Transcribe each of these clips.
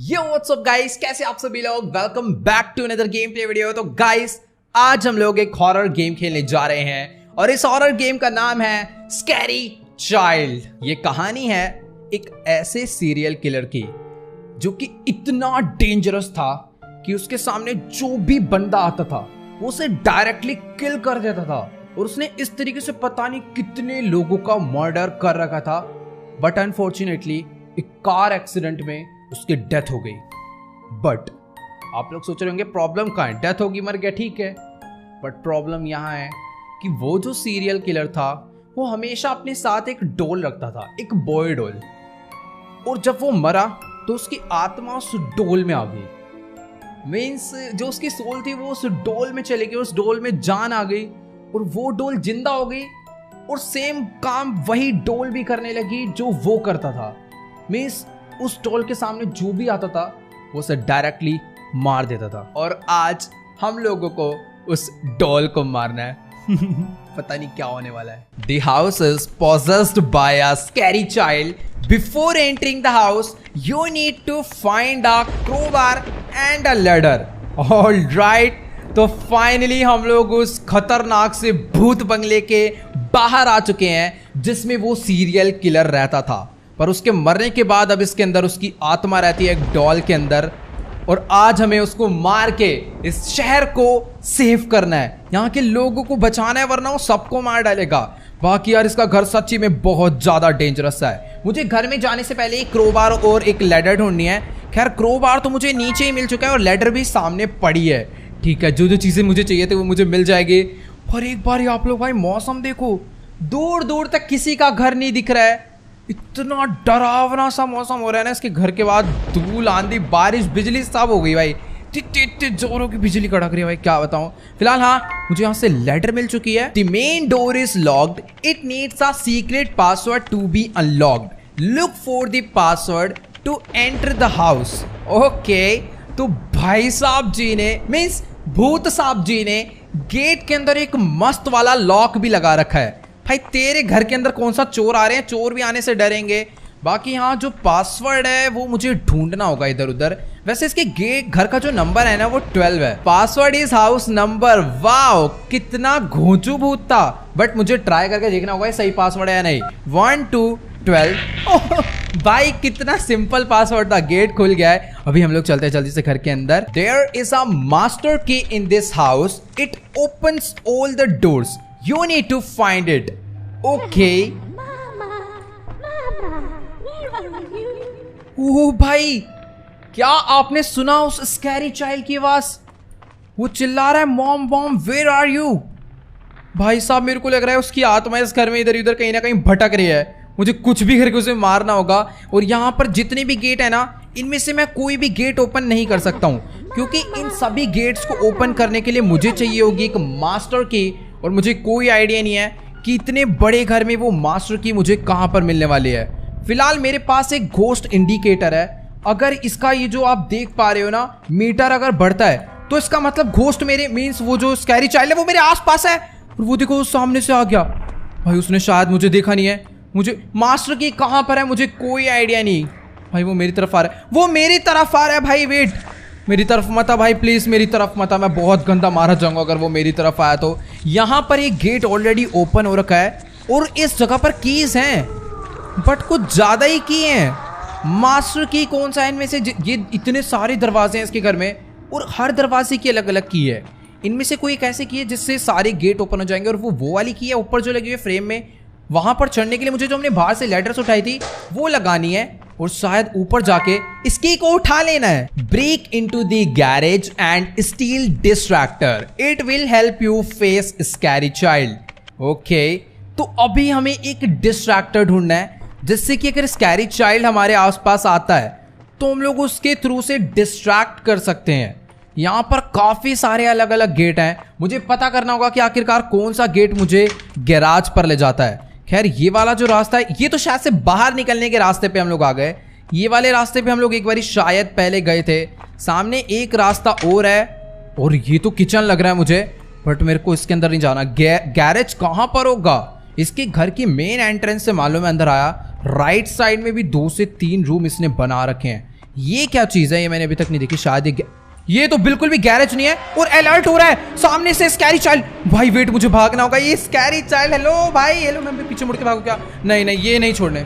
Yo what's up guys, कैसे आप सभी लोग। Welcome back to another game play video. तो गाइस आज हम लोग एक हॉरर गेम खेलने जा रहे हैं और इस हॉरर गेम का नाम है स्कैरी चाइल्ड। ये कहानी है एक ऐसे सीरियल किलर की जो कि इतना डेंजरस था कि उसके सामने जो भी बंदा आता था वो उसे डायरेक्टली किल कर देता था और उसने इस तरीके से पता नहीं कितने लोगों का मर्डर कर रखा था। बट अनफॉर्चुनेटली एक कार एक्सीडेंट में उसकी डेथ हो गई। बट आप लोग सोच रहे होंगे प्रॉब्लम कहाँ है, डेथ होगी मर गया ठीक है। बट प्रॉब्लम यहाँ है कि वो जो सीरियल किलर था वो हमेशा अपने साथ एक डॉल रखता था, एक बॉय डॉल। और जब वो मरा तो उसकी आत्मा उस डॉल में आ गई। मीन्स जो उसकी सोल थी वो उस डॉल में चली गई, उस डॉल में जान आ गई और वो डॉल जिंदा हो गई और सेम काम वही डॉल भी करने लगी जो वो करता था। मीन्स उस डॉल के सामने जो भी आता था वो उसे डायरेक्टली मार देता था। और आज हम लोगों को उस डॉल को मारना है। पता नहीं क्या होने वाला है। The house is possessed by a scary child. Before entering the house, you need to find a crowbar and a ladder. All right. तो फाइनली हम लोग उस खतरनाक से भूत बंगले के बाहर आ चुके हैं जिसमें वो सीरियल किलर रहता था। पर उसके मरने के बाद अब इसके अंदर उसकी आत्मा रहती है एक डॉल के अंदर। और आज हमें उसको मार के इस शहर को सेव करना है, यहाँ के लोगों को बचाना है, वरना वो सबको मार डालेगा। बाकी यार इसका घर सच्ची में बहुत ज्यादा डेंजरस है। मुझे घर में जाने से पहले एक क्रोबार और एक लैडर ढूंढनी है। खैर क्रोबार तो मुझे नीचे ही मिल चुका है और लैडर भी सामने पड़ी है। ठीक है, जो जो चीजें मुझे चाहिए थे वो मुझे मिल जाएगी। पर एक बार आप लोग भाई मौसम देखो, दूर दूर तक किसी का घर नहीं दिख रहा है। इतना डरावना सा मौसम हो रहा है ना। इसके घर के बाद धूल आंधी बारिश बिजली सब हो गई भाई। जोरों की बिजली कड़क रही है भाई, क्या बताऊं। फिलहाल हाँ मुझे यहाँ से लेटर मिल चुकी है। The main door is locked, it needs a secret password to be unlocked, look for the password to enter the house. Okay, तो भाई साहब जी ने मीन्स भूत साहब जी ने गेट के अंदर एक मस्त वाला लॉक भी लगा रखा है। भाई तेरे घर के अंदर कौन सा चोर आ रहे हैं, चोर भी आने से डरेंगे। बाकी यहाँ जो पासवर्ड है वो मुझे ढूंढना होगा इधर उधर। वैसे इसके गेट घर का जो नंबर है ना वो 12 है। Password is house number. Wow कितना घोंचू भूत था। बट मुझे ट्राई करके देखना होगा सही पासवर्ड है या नहीं। 1 2 12। भाई कितना सिंपल पासवर्ड था। गेट खुल गया है। अभी हम लोग चलते हैं जल्दी से घर के अंदर। देयर इज अ मास्टर की in this house, it opens all the doors, you need to find it. Okay. ओह भाई, क्या आपने सुना उस स्कैरी चाइल्ड की आवाज? वो चिल्ला रहा है mom mom where are you. भाई साहब मेरे को लग रहा है उसकी आत्मा इस घर में इधर उधर कहीं ना कहीं भटक रही है। मुझे कुछ भी करके उसे मारना होगा। और यहाँ पर जितने भी गेट है ना, इनमें से मैं कोई भी गेट ओपन नहीं कर सकता हूँ, क्योंकि इन सभी गेट्स को ओपन करने के लिए मुझे चाहिए होगी एक मास्टर की। और मुझे कोई आइडिया नहीं है कि इतने बड़े घर में वो मास्टर की मुझे कहाँ पर मिलने वाली है। फिलहाल मेरे पास एक घोस्ट इंडिकेटर है। अगर इसका ये जो आप देख पा रहे हो ना मीटर अगर बढ़ता है तो इसका मतलब घोस्ट मेरे मीन्स वो जो स्कैरी चाइल्ड है वो मेरे आसपास है। और वो देखो सामने से आ गया। भाई उसने शायद मुझे देखा नहीं है। मुझे मास्टर की कहाँ पर है मुझे कोई आइडिया नहीं। भाई वो मेरी तरफ आ रहा है, वो मेरी तरफ आ रहा है। भाई वेट, मेरी तरफ मत आ भाई प्लीज, मेरी तरफ मत आ। मैं बहुत गंदा मारा जाऊंगा अगर वो मेरी तरफ आया तो। यहाँ पर एक गेट ऑलरेडी ओपन हो रखा है और इस जगह पर कीज हैं, बट कुछ ज्यादा ही की हैं। मास्टर की कौन सा है इनमें से? ये इतने सारे दरवाजे हैं इसके घर में और हर दरवाजे की अलग अलग की है। इनमें से कोई एक ऐसी की है जिससे सारे गेट ओपन हो जाएंगे। और वो वाली की है ऊपर जो लगी हुई है फ्रेम में, वहां पर चढ़ने के लिए मुझे जो हमने बाहर से लेटर्स उठाई थी वो लगानी है और शायद ऊपर जाके इसकी को उठा लेना है। Break into the garage and steal distractor, it will help you face scary child. Okay, तो अभी हमें एक डिस्ट्रैक्टर ढूंढना है जिससे कि अगर स्कैरी चाइल्ड हमारे आसपास आता है तो हम लोग उसके थ्रू से डिस्ट्रैक्ट कर सकते हैं। यहाँ पर काफी सारे अलग अलग गेट हैं। मुझे पता करना होगा कि आखिरकार कौन सा गेट मुझे गैराज पर ले जाता है। खैर ये वाला जो रास्ता है ये तो शायद से बाहर निकलने के रास्ते पे हम लोग आ गए। ये वाले रास्ते पे हम लोग एक बारी शायद पहले गए थे। सामने एक रास्ता और है और ये तो किचन लग रहा है मुझे, बट मेरे को इसके अंदर नहीं जाना। गैरेज कहाँ पर होगा? इसके घर की मेन एंट्रेंस से मालूम है अंदर आया। राइट साइड में भी 2 से 3 रूम इसने बना रखे हैं। ये क्या चीज है, ये मैंने अभी तक नहीं देखी। शायद ये तो बिल्कुल भी गैरेज नहीं है और अलर्ट हो रहा है सामने से स्कैरी चाइल्ड। भाई वेट, मुझे भागना होगा। ये स्कैरी चाइल्ड, हेलो भाई, हेलो। मैं पीछे मुड़ के भागू क्या? नहीं नहीं, ये नहीं छोड़ने।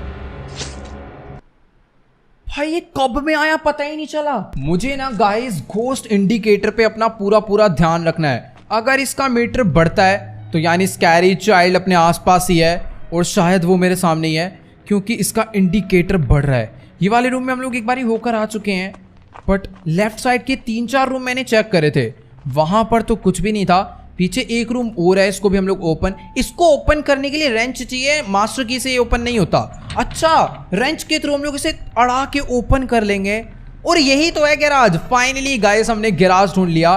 भाई ये कब में आया पता ही नहीं चला। मुझे ना गाइस घोस्ट इंडिकेटर पे अपना पूरा ध्यान रखना है। अगर इसका मीटर बढ़ता है तो यानी स्कैरी चाइल्ड अपने आसपास ही है और शायद वो मेरे सामने ही है, क्योंकि इसका इंडिकेटर बढ़ रहा है। ये वाले रूम में हम लोग एक बार होकर आ चुके हैं, बट लेफ्ट साइड के 3-4 रूम मैंने चेक करे थे, वहां पर तो कुछ भी नहीं था। पीछे एक रूम और है, इसको भी हम लोग इसको ओपन करने के लिए रेंच चाहिए। मास्टर की से ये ओपन नहीं होता। अच्छा, रेंच के थ्रू हम लोग इसे अड़ा के ओपन कर लेंगे। और यही तो है गैराज। फाइनली गाइस हमने गैराज ढूंढ लिया।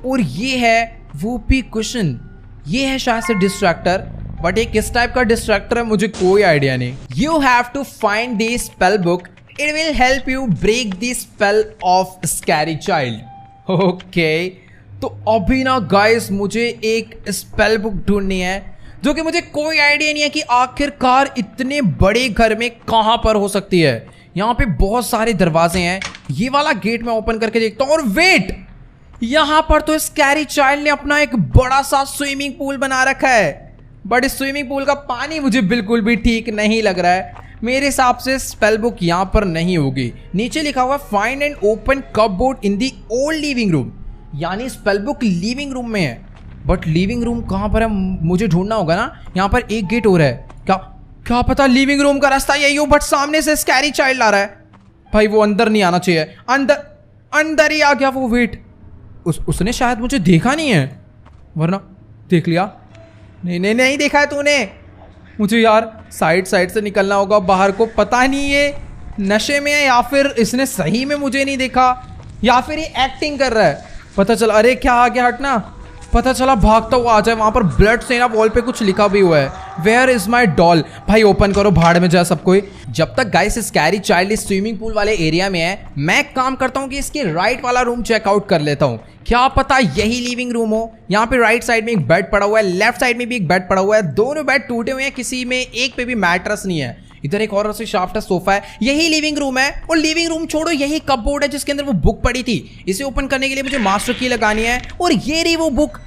और ये है वूपी कुशन। ये है शायद से डिस्ट्रैक्टर, बट ये किस टाइप का डिस्ट्रैक्टर है मुझे कोई आइडिया नहीं। You have to find the spell book, it will help you break the spell of scary child. Okay, तो अभी ना गाइस मुझे एक स्पेल बुक ढूंढनी है, जो कि मुझे कोई आइडिया नहीं है कि आखिरकार इतने बड़े घर में कहां पर हो सकती है। यहाँ पे बहुत सारे दरवाजे हैं। ये वाला गेट मैं ओपन करके देखता हूँ। और वेट, यहां पर तो स्कैरी चाइल्ड ने अपना एक बड़ा सा स्विमिंग पूल बना रखा है, बट इस स्विमिंग पूल का पानी मुझे बिल्कुल भी ठीक नहीं लग रहा है। मेरे हिसाब से स्पेल बुक यहां पर नहीं होगी। नीचे लिखा हुआ find and open cupboard in the old living room, यानी स्पेल बुक लिविंग रूम में है। बट लिविंग रूम कहां पर है मुझे ढूंढना होगा ना। यहां पर एक गेट हो रहा है, क्या पता लिविंग रूम का रास्ता यही हो, बट सामने से स्कैरी चाइल्ड आ रहा है। भाई वो अंदर नहीं आना चाहिए। अंदर ही आ गया वो। वेट, उसने शायद मुझे देखा नहीं है, वरना देख लिया। नहीं देखा है तूने। मुझे यार साइड से निकलना होगा बाहर को। पता नहीं ये नशे में है या फिर इसने सही में मुझे नहीं देखा, या फिर ये एक्टिंग कर रहा है। पता चला, अरे क्या आ गया, हटना। पता चला भागता हुआ आ जाए। वहां पर ब्लड से ना वॉल पे कुछ लिखा भी हुआ है, वेयर इज माई डॉल। भाई ओपन करो, भाड़ में जाए सब कोई। जब तक गाइस स्कैरी चाइल्ड इस स्विमिंग पूल वाले एरिया में है, मैं काम करता हूँ कि इसके राइट वाला रूम चेकआउट कर लेता हूँ। क्या पता यही लिविंग रूम हो। यहाँ पे राइट साइड में एक बेड पड़ा हुआ है, लेफ्ट साइड में भी एक बेड पड़ा हुआ है। दोनों बेड टूटे हुए हैं, किसी में एक पे भी मैट्रेस नहीं है। इधर एक और से शाफ्ट सोफा है। यही लिविंग रूम है। और लिविंग रूम छोड़ो, यही कपबोर्ड है जिसके अंदर वो बुक पड़ी थी। इसे ओपन करने के लिए मुझे मास्टर की लगानी है। और ये रही वो बुक।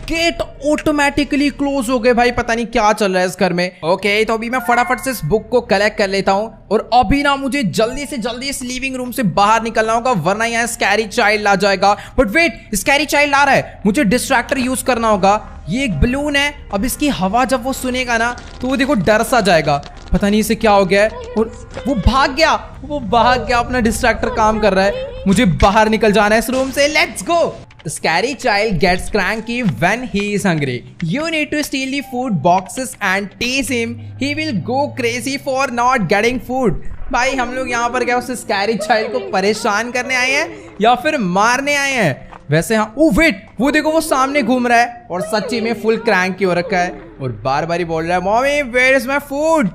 गेट ऑटोमेटिकली क्लोज हो गए। भाई पता नहीं क्या चल रहा है इस घर में। ओके, तो अभी मैं फटाफट से इस बुक को कलेक्ट कर लेता हूं। और अभी ना मुझे जल्दी से जल्दी इस लिविंग रूम से बाहर निकलना होगा, वरना यहाँ स्कैरी चाइल्ड आ जाएगा। बट वेट, स्कैरी चाइल्ड आ रहा है, मुझे डिस्ट्रैक्टर यूज करना होगा। ये एक बलून है, अब इसकी हवा जब वो सुनेगा ना तो वो देखो डर सा जाएगा। पता नहीं इसे क्या हो गया है। और वो भाग गया, अपना डिस्ट्रैक्टर काम कर रहा है। मुझे बाहर निकल जाना है इस रूम से। Let's go. Scary child gets cranky when he is hungry. You need to steal the food boxes and tease him. He will go crazy for not getting food. भाई हम लोग यहाँ पर क्या उस स्कैरी चाइल्ड को परेशान करने आए हैं या फिर मारने आए हैं? वैसे हाँ। ओ वेट, वो देखो वो सामने घूम रहा है और सच्ची में फुल क्रैंकी हो रखा है और बार बार ही बोल रहा है, mommy where is my food.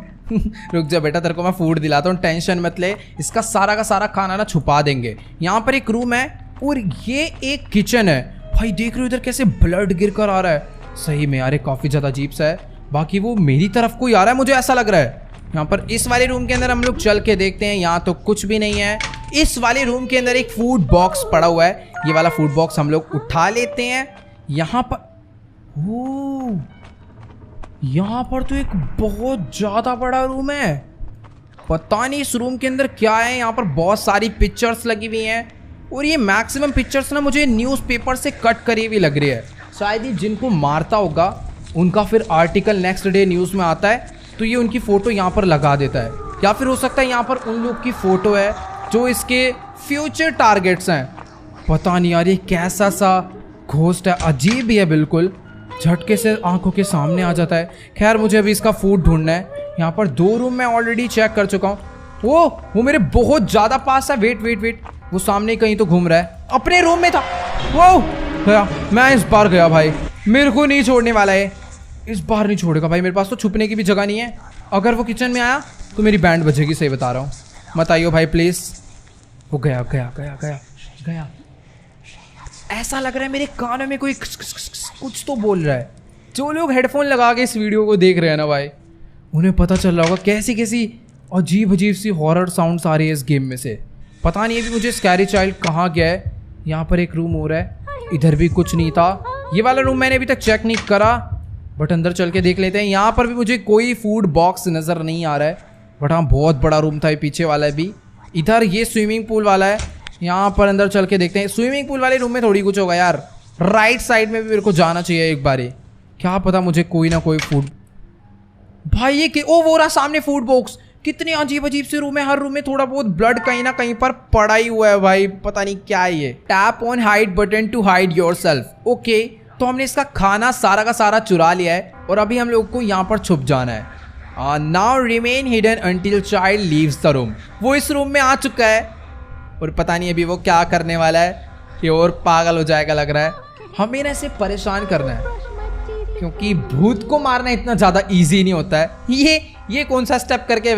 रुक जा बेटा, तेरे को मैं फूड दिलाता हूँ, टेंशन मत ले। इसका सारा का सारा खाना ना छुपा देंगे। यहाँ पर एक रूम है और ये एक किचन है। भाई देख रहे हो इधर कैसे ब्लड गिर कर आ रहा है। सही में यार काफी ज्यादा अजीब सा है। बाकी वो मेरी तरफ कोई आ रहा है, मुझे ऐसा लग रहा है। यहाँ पर इस वाले रूम के अंदर हम लोग चल के देखते हैं। यहाँ तो कुछ भी नहीं है। इस वाले रूम के अंदर एक फूड बॉक्स पड़ा हुआ है। ये वाला फूड बॉक्स हम लोग उठा लेते हैं। यहाँ पर यहाँ पर तो एक बहुत ज्यादा बड़ा रूम है। पता नहीं इस रूम के अंदर क्या है। यहाँ पर बहुत सारी पिक्चर्स लगी हुई हैं और ये मैक्सिमम पिक्चर्स ना मुझे न्यूज़पेपर से कट करी हुई लग रही है। शायद ही जिनको मारता होगा उनका फिर आर्टिकल नेक्स्ट डे न्यूज़ में आता है, तो ये उनकी फ़ोटो यहाँ पर लगा देता है। या फिर हो सकता है यहाँ पर उन लोग की फ़ोटो है जो इसके फ्यूचर टारगेट्स हैं। पता नहीं यार ये कैसा सा घोस्ट है, अजीब ही है बिल्कुल। झटके से आंखों के सामने आ जाता है। खैर मुझे अभी इसका फूड ढूंढना है। यहाँ पर 2 रूम मैं ऑलरेडी चेक कर चुका हूँ। वो मेरे बहुत ज़्यादा पास है। वेट, वो सामने कहीं तो घूम रहा है। अपने रूम में था वो। गया, मैं इस बार गया भाई। मेरे को नहीं छोड़ने वाला है, इस बार नहीं छोड़ेगा भाई। मेरे पास तो छुपने की भी जगह नहीं है। अगर वो किचन में आया तो मेरी बैंड बजेगी, सही बता रहा हूँ। मत आइयो भाई प्लीज। वो गया। ऐसा लग रहा है मेरे कानों में कोई कुछ तो बोल रहा है। जो लोग हेडफोन लगा के इस वीडियो को देख रहे हैं ना भाई, उन्हें पता चल रहा होगा कैसी अजीब सी हॉरर साउंड्स आ रही है इस गेम में से। पता नहीं अभी मुझे स्कैरी चाइल्ड कहाँ गया है। यहाँ पर एक रूम हो रहा है, इधर भी कुछ नहीं था। ये वाला रूम मैंने अभी तक चेक नहीं करा, बट अंदर चल के देख लेते हैं। यहाँ पर भी मुझे कोई फूड बॉक्स नजर नहीं आ रहा है, बट हाँ बहुत बड़ा रूम था ये पीछे वाला भी। इधर ये स्विमिंग पूल वाला है, यहाँ पर अंदर चल के देखते हैं। स्विमिंग पूल वाले रूम में थोड़ी कुछ होगा यार, राइट साइड में भी मेरे को जाना चाहिए एक बारी। क्या पता मुझे कोई ना कोई फूड। भाई ये ओ वो रहा सामने फूड बॉक्स। कितने अजीब अजीब से रूम है, हर रूम में थोड़ा बहुत ब्लड कहीं ना कहीं पर पड़ा ही हुआ है भाई, पता नहीं क्या है ये। Tap on hide button to hide yourself. Okay, तो हमने इसका खाना सारा का सारा चुरा लिया है और अभी हम लोग को यहाँ पर छुप जाना है। Now remain hidden until child leaves the room. वो इस रूम में आ चुका है और पता नहीं अभी वो क्या करने वाला है, ये और पागल हो जाएगा लग रहा है। हमें ना इसे परेशान करना है, क्योंकि भूत को मारना इतना ज्यादा इजी नहीं होता है। ये कौन सा स्टेप करके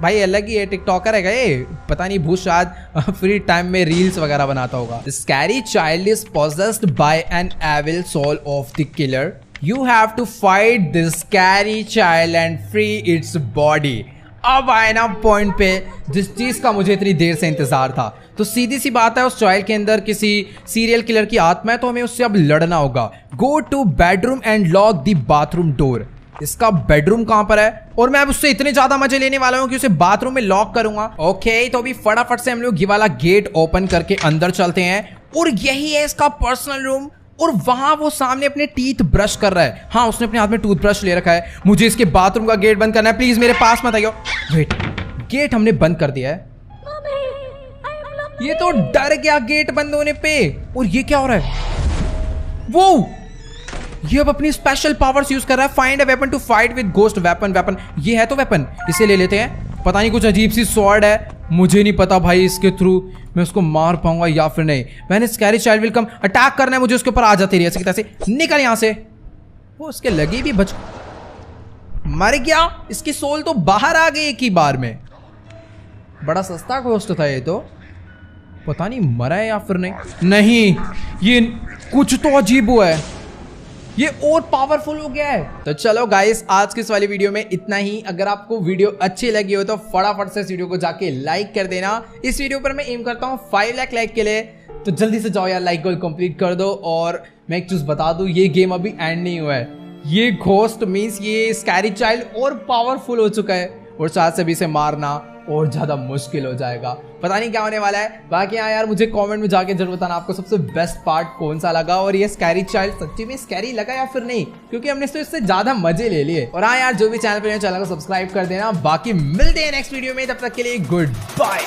भाई अलग ही है, टिकटॉकर है ये, पता नहीं भूत शायद फ्री टाइम में रील्स वगैरह बनाता होगा। The scary child is possessed by an evil soul of the killer. You have to fight this scary child and free its body. अब आए ना पॉइंट पे जिस चीज का मुझे इतनी देर से इंतजार था। तो सीधी सी बात है, उस चाइल्ड के अंदर किसी सीरियल किलर की आत्मा है, तो हमें उससे अब लड़ना होगा। Go two bedroom and lock the bathroom door. इसका बेडरूम कहां पर है और मैं अब उससे इतने ज्यादा मजे लेने वाला हूं कि उसे बाथरूम में लॉक करूंगा। ओके, तो अभी फटाफट से हम लोग ये वाला गेट ओपन करके अंदर चलते हैं और यही है इसका पर्सनल रूम। और वहां वो सामने अपने टीथ ब्रश कर रहा है। हाँ, उसने अपने हाथ में टूथब्रश ले रखा है। मुझे इसके बाथरूम का गेट बंद करना है, प्लीज मेरे पास मत आइयो। वेट, गेट हमने बंद कर दिया है। ये तो डर गया गेट बंद होने पे। और ये क्या हो रहा है? वो ये अब अपनी स्पेशल पावर्स यूज कर रहा है। Find a weapon to fight with ghost. Weapon ये है तो वेपन, इसे ले लेते हैं। पता नहीं कुछ अजीब सी स्वॉर्ड है, मुझे नहीं पता भाई इसके थ्रू मैं उसको मार पाऊंगा या फिर नहीं। मैंने scary child will come, attack करना है मुझे उसके ऊपर। आ जाती रही ऐसे की तरह से, निकल यहां से। वो उसके लगी भी बच, मर गया। इसकी सोल तो बाहर आ गई एक ही बार में। बड़ा सस्ता घोस्ट था ये तो, पता नहीं मरा है या फिर नहीं। ये कुछ तो अजीब हुआ है, ये और पावरफुल हो गया है। तो चलो गाइस, आज की इस वाली वीडियो में इतना ही। अगर आपको वीडियो अच्छी लगी हो तो फटाफट से इस वीडियो को जाके लाइक कर देना। इस वीडियो पर मैं एम करता हूँ 5 लाख लाइक के लिए, तो जल्दी से जाओ यार, लाइक गोल कंप्लीट कर दो। और मैं एक चीज बता दूं, ये गेम अभी एंड नहीं हुआ है। ये घोस्ट मीन्स ये स्कैरी चाइल्ड और पावरफुल हो चुका है और साथ से भी इसे मारना और ज्यादा मुश्किल हो जाएगा। पता नहीं क्या होने वाला है। बाकी हाँ यार, मुझे कमेंट में जाके जरूर बताना आपको सबसे बेस्ट पार्ट कौन सा लगा और ये स्कैरी चाइल्ड सच्ची में स्कैरी लगा या फिर नहीं, क्योंकि हमने तो इससे ज्यादा मजे ले लिए। और हाँ यार, जो भी चैनल पे चैनल को सब्सक्राइब कर देना। बाकी मिलते हैं नेक्स्ट वीडियो में, तब तक के लिए गुड बाय।